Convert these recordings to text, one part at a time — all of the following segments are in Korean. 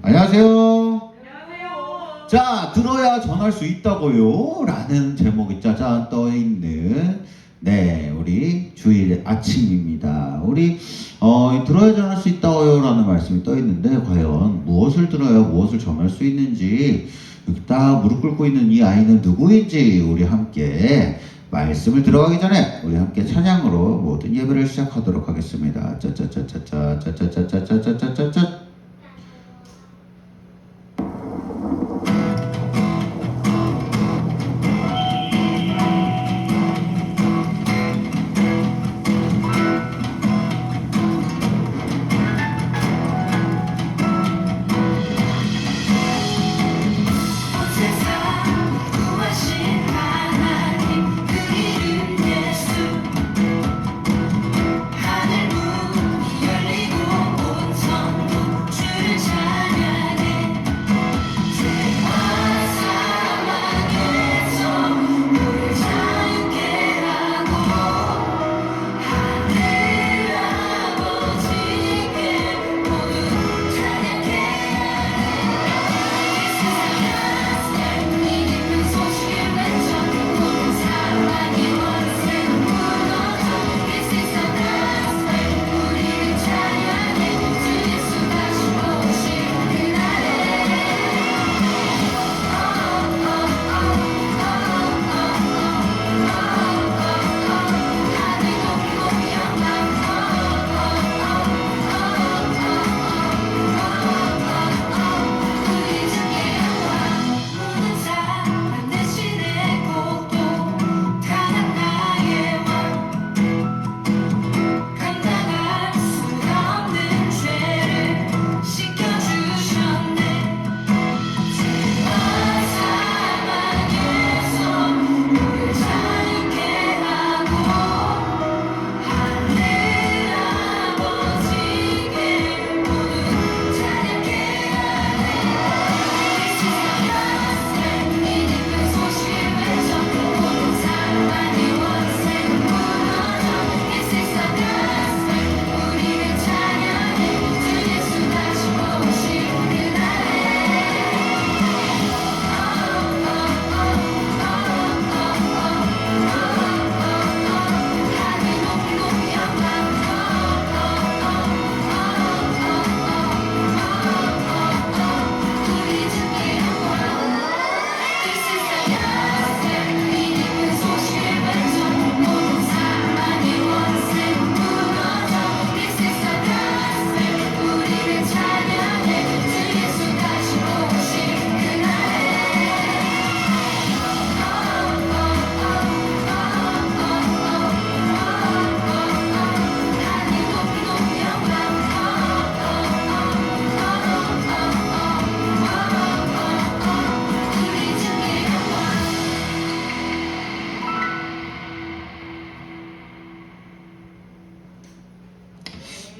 안녕하세요. 안녕하세요. 자, 들어야 전할 수 있다고요 라는 제목이 짜잔 떠있는 우리 주일 아침입니다. 우리 들어야 전할 수 있다고요 라는 말씀이 떠있는데 과연 무엇을 들어야 무엇을 전할 수 있는지 여기 딱 무릎 꿇고 있는 이 아이는 누구인지 우리 함께 말씀을 들어가기 전에 우리 함께 찬양으로 모든 예배를 시작하도록 하겠습니다. 짜짜짜짜짜짜짜짜짜짜짜짜짜짜.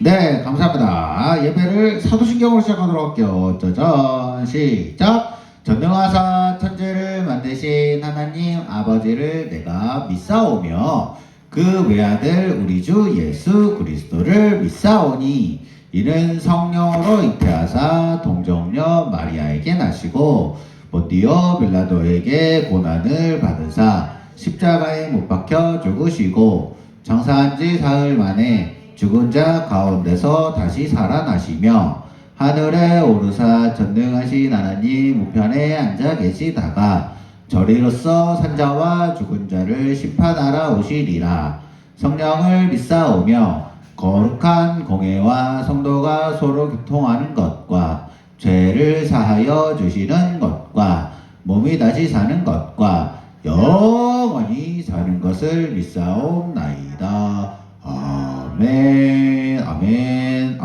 네, 감사합니다. 예배를 사도신경으로 시작하도록 할게요. 짜잔, 시작! 전능하사 천지를 만드신 하나님 아버지를 내가 믿사오며 그 외아들 우리 주 예수 그리스도를 믿사오니 이는 성령으로 잉태하사 동정녀 마리아에게 나시고 본디오 빌라도에게 고난을 받으사 십자가에 못 박혀 죽으시고 장사한 지 사흘 만에 죽은 자 가운데서 다시 살아나시며 하늘에 오르사 전능하신 하나님 우편에 앉아 계시다가 저리로서 산자와 죽은 자를 심판하러 오시리라. 성령을 믿사오며 거룩한 공회와 성도가 서로 교통하는 것과 죄를 사하여 주시는 것과 몸이 다시 사는 것과 영원히 사는 것을 믿사옵나이다. 아멘, 아멘.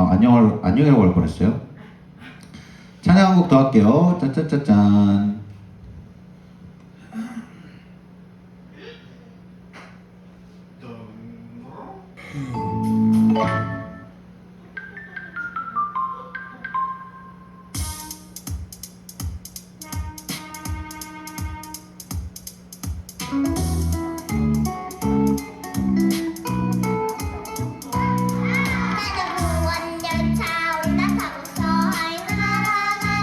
안녕이라고 할 뻔했어요. 찬양 한 곡 더 할게요. 짠짠짠짠. 무원 열차 올라타고서 하늘나라가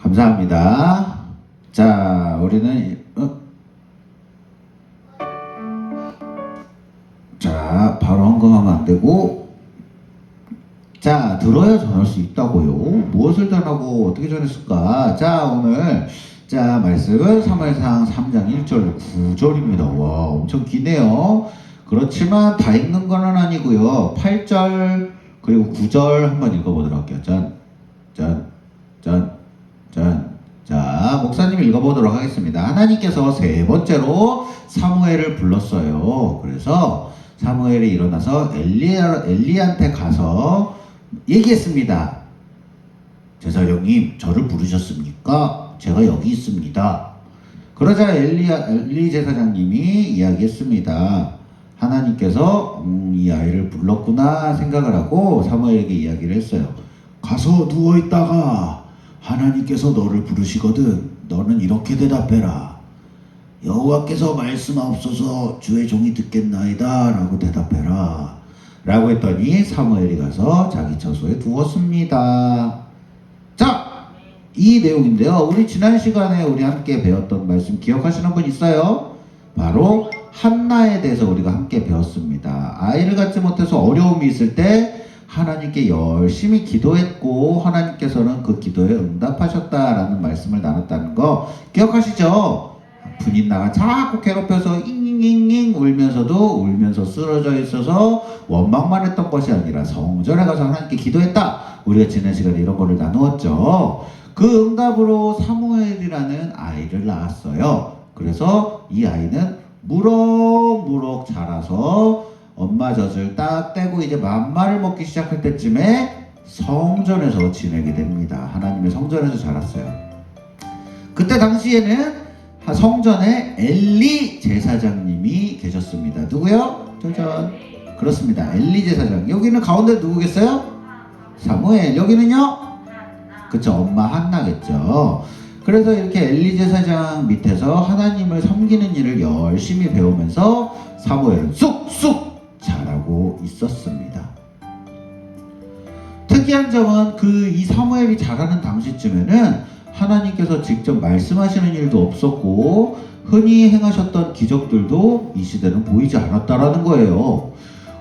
감사합니다. 자, 우리는 자, 바로 헌금하면 안 되고, 자, 들어야 전할 수 있다고요. 무엇을 전하고 어떻게 전했을까? 자, 오늘 자 말씀은 사무엘상 3장 1절 9절입니다. 와, 엄청 기네요. 그렇지만 다 읽는 건 아니고요. 8절 그리고 9절 한번 읽어보도록 할게요. 짠. 자, 목사님 읽어보도록 하겠습니다. 하나님께서 세 번째로 사무엘을 불렀어요. 그래서 사무엘이 일어나서 엘리한테 가서 얘기했습니다. 제사장님, 저를 부르셨습니까? 제가 여기 있습니다. 그러자 엘리 제사장님이 이야기했습니다. 하나님께서 이 아이를 불렀구나 생각을 하고 사무엘에게 이야기를 했어요. 가서 누워있다가 하나님께서 너를 부르시거든 너는 이렇게 대답해라. 여호와께서 말씀하옵소서 주의 종이 듣겠나이다 라고 대답해라 라고 했더니 사무엘이 가서 자기 처소에 누웠습니다. 자, 이 내용인데요. 우리 지난 시간에 우리 함께 배웠던 말씀 기억하시는 분 있어요? 바로 한나에 대해서 우리가 함께 배웠습니다. 아이를 갖지 못해서 어려움이 있을 때 하나님께 열심히 기도했고 하나님께서는 그 기도에 응답하셨다라는 말씀을 나눴다는 거 기억하시죠? 분인나가 자꾸 괴롭혀서 잉잉잉잉 울면서 쓰러져 있어서 원망만 했던 것이 아니라 성전에 가서 하나님께 기도했다. 우리가 지난 시간에 이런 거를 나누었죠. 그 응답으로 사무엘이라는 아이를 낳았어요. 그래서 이 아이는 무럭무럭 자라서 엄마 젖을 딱 떼고 이제 맘마를 먹기 시작할 때쯤에 성전에서 지내게 됩니다. 하나님의 성전에서 자랐어요. 그때 당시에는 성전에 엘리 제사장님이 계셨습니다. 누구요? 짜잔. 그렇습니다. 엘리 제사장. 여기는 가운데 누구겠어요? 사무엘. 여기는요? 그쵸, 엄마 한나겠죠. 그래서 이렇게 엘리 제사장 밑에서 하나님을 섬기는 일을 열심히 배우면서 사무엘은 쑥쑥 잘하고 있었습니다. 특이한 점은 이 사무엘이 자라는 당시쯤에는 하나님께서 직접 말씀하시는 일도 없었고 흔히 행하셨던 기적들도 이 시대는 보이지 않았다라는 거예요.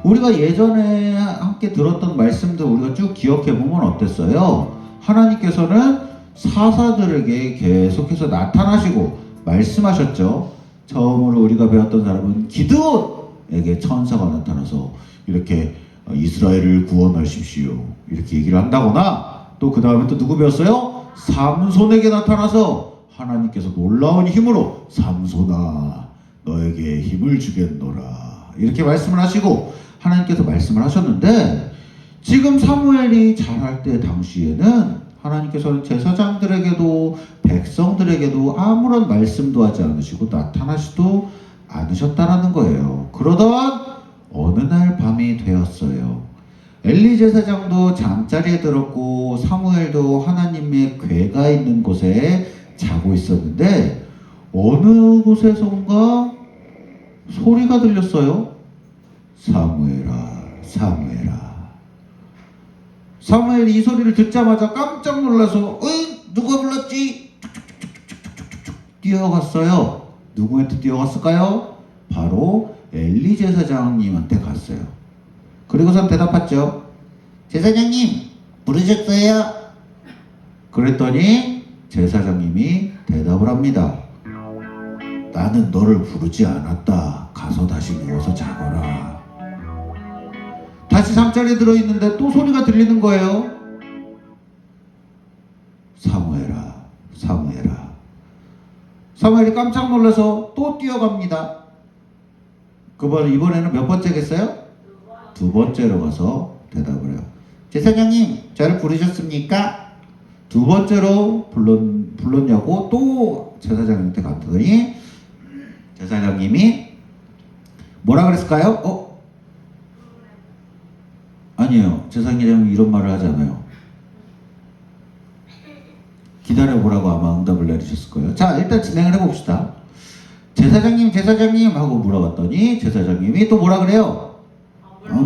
우리가 예전에 함께 들었던 말씀들 우리가 쭉 기억해보면 어땠어요? 하나님께서는 사사들에게 계속해서 나타나시고 말씀하셨죠. 처음으로 우리가 배웠던 사람은 기드온에게 천사가 나타나서 이렇게 이스라엘을 구원하십시오 이렇게 얘기를 한다거나, 또 그 다음에 또 누구 배웠어요? 삼손에게 나타나서 하나님께서 놀라운 힘으로 삼손아 너에게 힘을 주겠노라 이렇게 말씀을 하시고 하나님께서 말씀을 하셨는데, 지금 사무엘이 자랄 때 당시에는 하나님께서는 제사장들에게도 백성들에게도 아무런 말씀도 하지 않으시고 나타나시도 않으셨다라는 거예요. 그러던 어느 날 밤이 되었어요. 엘리 제사장도 잠자리에 들었고 사무엘도 하나님의 궤가 있는 곳에 자고 있었는데 어느 곳에선가 소리가 들렸어요. 사무엘아, 사무엘아. 사무엘이 이 소리를 듣자마자 깜짝 놀라서 누가 불렀지? 뛰어갔어요. 누구한테 뛰어갔을까요? 바로 엘리 제사장님한테 갔어요. 그리고선 대답했죠. 제사장님 부르셨어요? 그랬더니 제사장님이 대답을 합니다. 나는 너를 부르지 않았다. 가서 다시 누워서 자거라. 다시 잠자리에 들어있는데 또 소리가 들리는 거예요. 사무엘아, 사무엘아. 사무엘이 깜짝 놀라서 또 뛰어갑니다. 이번에는 몇 번째겠어요? 두 번째로 가서 대답을 해요. 제사장님, 저를 부르셨습니까? 두 번째로 불렀냐고 또 제사장님한테 갔더니 제사장님이 뭐라 그랬을까요? 아니에요. 제사장님이 이런 말을 하잖아요. 기다려보라고 아마 응답을 내리셨을 거예요. 자, 일단 진행을 해봅시다. 제사장님 하고 물어봤더니 제사장님이 또 뭐라 그래요?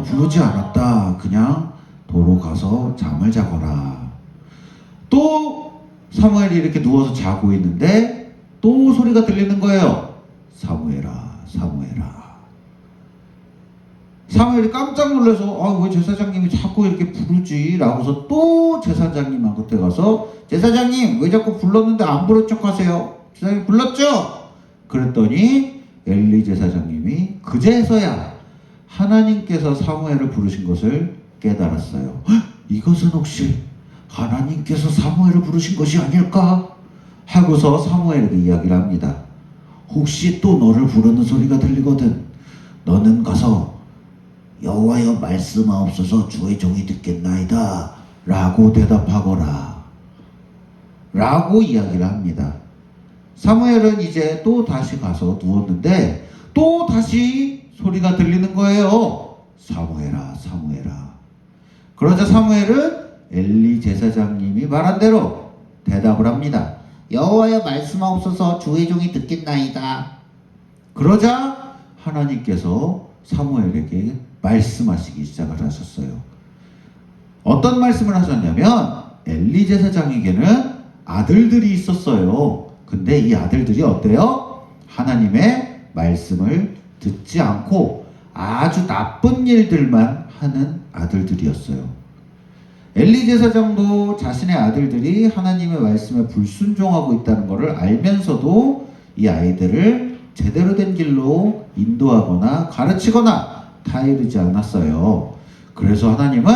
부르지 않았다. 그냥 도로 가서 잠을 자거라. 또 사무엘이 이렇게 누워서 자고 있는데 또 소리가 들리는 거예요. 사무엘아, 사무엘아. 사무엘이 깜짝 놀라서 왜 제사장님이 자꾸 이렇게 부르지? 라고서 또 제사장님한테 가서 제사장님 왜 자꾸 불렀는데 안 부른 척 하세요? 제사장님 불렀죠? 그랬더니 엘리 제사장님이 그제서야 하나님께서 사무엘을 부르신 것을 깨달았어요. 이것은 혹시 하나님께서 사무엘을 부르신 것이 아닐까? 하고서 사무엘에게 이야기를 합니다. 혹시 또 너를 부르는 소리가 들리거든 너는 가서 여호와여 말씀하옵소서 주의 종이 듣겠나이다 라고 대답하거라 라고 이야기를 합니다. 사무엘은 이제 또 다시 가서 누웠는데 또 다시 소리가 들리는 거예요. 사무엘아, 사무엘아. 그러자 사무엘은 엘리 제사장님이 말한 대로 대답을 합니다. 여호와여 말씀하옵소서 주의 종이 듣겠나이다. 그러자 하나님께서 사무엘에게 말씀하시기 시작을 하셨어요. 어떤 말씀을 하셨냐면 엘리 제사장에게는 아들들이 있었어요. 근데 이 아들들이 어때요? 하나님의 말씀을 듣지 않고 아주 나쁜 일들만 하는 아들들이었어요. 엘리 제사장도 자신의 아들들이 하나님의 말씀에 불순종하고 있다는 것을 알면서도 이 아이들을 제대로 된 길로 인도하거나 가르치거나 타이르지 않았어요. 그래서 하나님은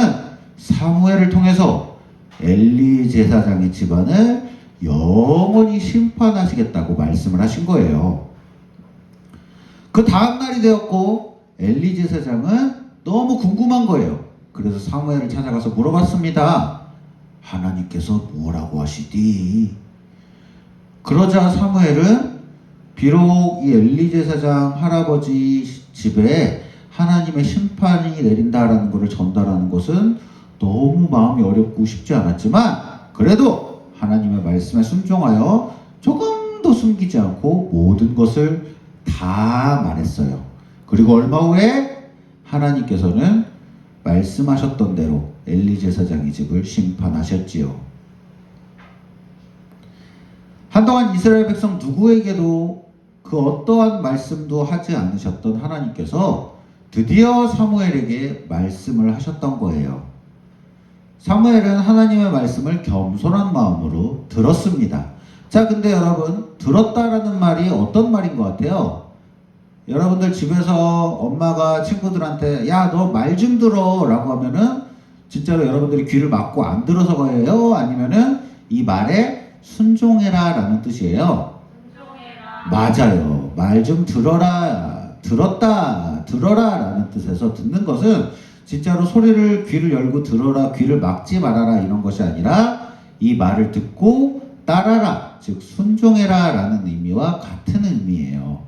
사무엘을 통해서 엘리 제사장의 집안을 영원히 심판하시겠다고 말씀을 하신 거예요. 그 다음 날이 되었고 엘리 제사장은 너무 궁금한 거예요. 그래서 사무엘을 찾아가서 물어봤습니다. 하나님께서 뭐라고 하시디? 그러자 사무엘은 비록 이 엘리 제사장 할아버지 집에 하나님의 심판이 내린다라는 것을 전달하는 것은 너무 마음이 어렵고 쉽지 않았지만 그래도 하나님의 말씀에 순종하여 조금도 숨기지 않고 모든 것을 다 말했어요. 그리고 얼마 후에 하나님께서는 말씀하셨던 대로 엘리 제사장의 집을 심판하셨지요. 한동안 이스라엘 백성 누구에게도 그 어떠한 말씀도 하지 않으셨던 하나님께서 드디어 사무엘에게 말씀을 하셨던 거예요. 사무엘은 하나님의 말씀을 겸손한 마음으로 들었습니다. 자, 근데 여러분, 들었다라는 말이 어떤 말인 것 같아요? 여러분들 집에서 엄마가 친구들한테 야, 너 말 좀 들어 라고 하면은 진짜로 여러분들이 귀를 막고 안 들어서 가요? 아니면은 이 말에 순종해라 라는 뜻이에요? 순종해라. 맞아요. 말 좀 들어라, 들었다, 들어라 라는 뜻에서 듣는 것은 진짜로 소리를 귀를 열고 들어라, 귀를 막지 말아라 이런 것이 아니라 이 말을 듣고 따라라, 즉 순종해라 라는 의미와 같은 의미예요.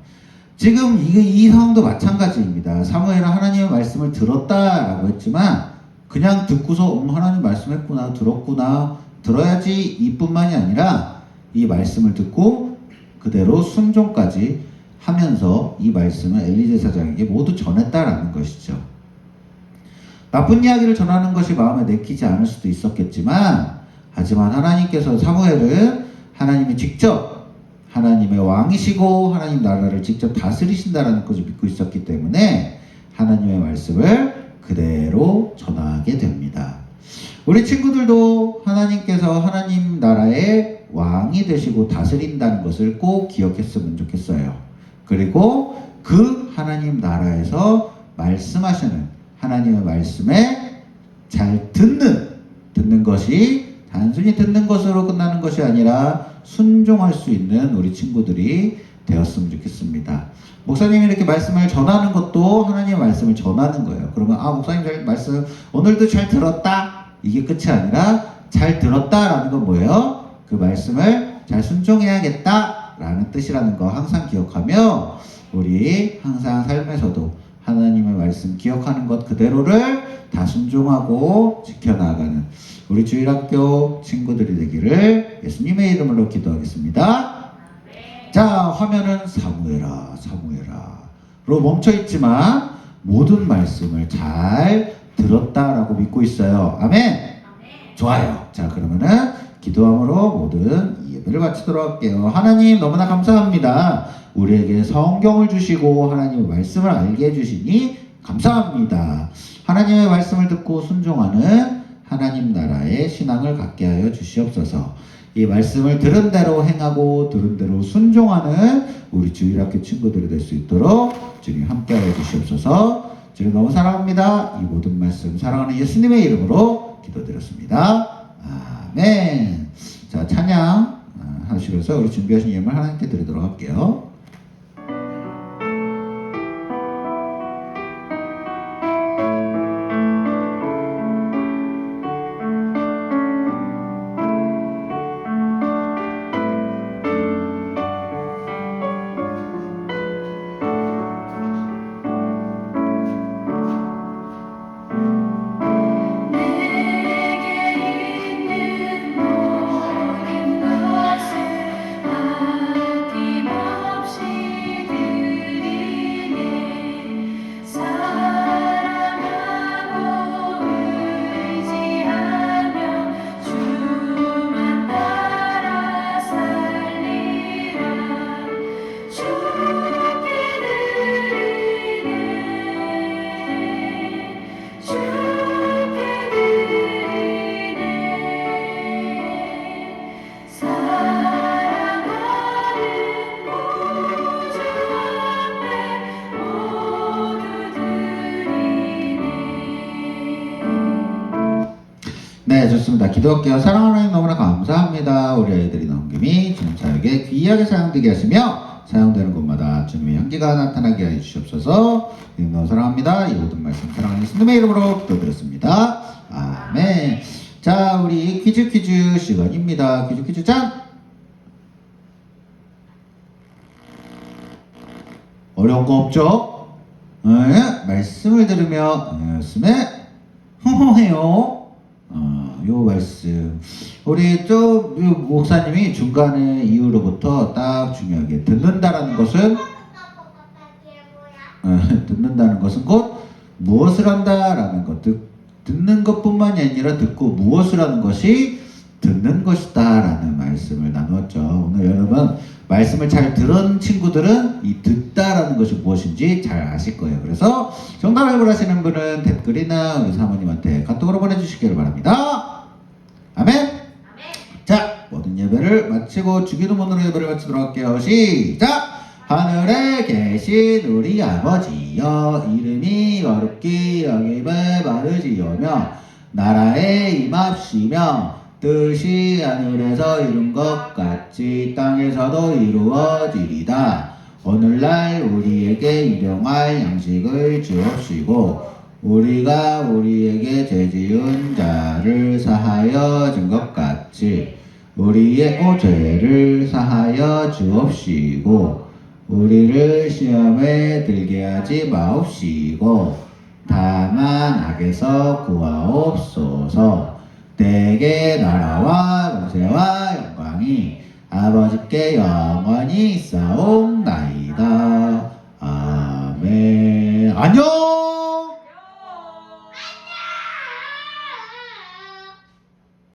지금 이 상황도 마찬가지입니다. 사무엘은 하나님의 말씀을 들었다라고 했지만 그냥 듣고서 하나님 말씀했구나, 들었구나, 들어야지 이뿐만이 아니라 이 말씀을 듣고 그대로 순종까지 하면서 이 말씀을 엘리 제사장에게 모두 전했다라는 것이죠. 나쁜 이야기를 전하는 것이 마음에 내키지 않을 수도 있었겠지만 하지만 하나님께서 사무엘은 하나님이 직접 하나님의 왕이시고 하나님 나라를 직접 다스리신다라는 것을 믿고 있었기 때문에 하나님의 말씀을 그대로 전하게 됩니다. 우리 친구들도 하나님께서 하나님 나라의 왕이 되시고 다스린다는 것을 꼭 기억했으면 좋겠어요. 그리고 그 하나님 나라에서 말씀하시는 하나님의 말씀에 잘 듣는 것이 단순히 듣는 것으로 끝나는 것이 아니라 순종할 수 있는 우리 친구들이 되었으면 좋겠습니다. 목사님이 이렇게 말씀을 전하는 것도 하나님의 말씀을 전하는 거예요. 그러면 목사님 잘 말씀 오늘도 잘 들었다 이게 끝이 아니라 잘 들었다라는 건 뭐예요? 그 말씀을 잘 순종해야겠다 라는 뜻이라는 거 항상 기억하며 우리 항상 삶에서도 하나님의 말씀 기억하는 것 그대로를 다 순종하고 지켜나가는 우리 주일학교 친구들이 되기를 예수님의 이름으로 기도하겠습니다. 자, 화면은 사무엘아 사무엘아로 멈춰있지만 모든 말씀을 잘 들었다라고 믿고 있어요. 아멘. 좋아요. 자, 그러면은 기도함으로 모든 이 예배를 마치도록 할게요. 하나님 너무나 감사합니다. 우리에게 성경을 주시고 하나님의 말씀을 알게 해주시니 감사합니다. 하나님의 말씀을 듣고 순종하는 하나님 나라의 신앙을 갖게 하여 주시옵소서. 이 말씀을 들은 대로 행하고 들은 대로 순종하는 우리 주일학교 친구들이 될 수 있도록 주님 함께 하여 주시옵소서. 주님 너무 사랑합니다. 이 모든 말씀 사랑하는 예수님의 이름으로 기도드렸습니다. 아멘. 자, 찬양 하시면서 우리 준비하신 예물 하나님께 드리도록 할게요. 네, 좋습니다. 기도할게요. 사랑하는 하나님 너무나 감사합니다. 우리 아이들이 넘김이 주님 사역에 귀하게 사용되게 하시며 사용되는 곳마다 주님의 향기가 나타나게 하여 주시옵소서. 주님 너무 사랑합니다. 이 모든 말씀 사랑하는 예수님의 이름으로 기도드렸습니다. 아멘. 자, 우리 퀴즈 시간입니다. 퀴즈 짠! 어려운 거 없죠? 네, 말씀을 들으며 말씀에 흥흥해요. 요 말씀 우리 목사님이 중간에 이후로부터 딱 중요하게 듣는다는 것은 곧 무엇을 한다라는 것, 듣는 것뿐만이 아니라 듣고 무엇을 하는 것이 듣는 것이다라는 말씀을 나누었죠. 오늘 여러분 말씀을 잘 들은 친구들은 이 듣다라는 것이 무엇인지 잘 아실 거예요. 그래서 정답을 원하시는 분은 댓글이나 우리 사모님한테 카톡으로 보내주시기를 바랍니다. 아멘. 자, 모든 예배를 마치고 주기도문으로 예배를 마치도록 할게요. 시작. 하늘에 계신 우리 아버지여, 이름이 거룩히 여김을 받으시오며 나라에 임합시며 뜻이 하늘에서 이룬 것 같이 땅에서도 이루어지리다. 오늘날 우리에게 일용할 양식을 주옵시고 우리가 우리에게 죄지은 자를 사하여 준 것 같이 우리의 죄를 사하여 주옵시고 우리를 시험에 들게 하지 마옵시고 다만 악에서 구하옵소서. 내게 나라와 권세와 영광이 아버지께 영원히 있사옵나이다. 아멘. 안녕.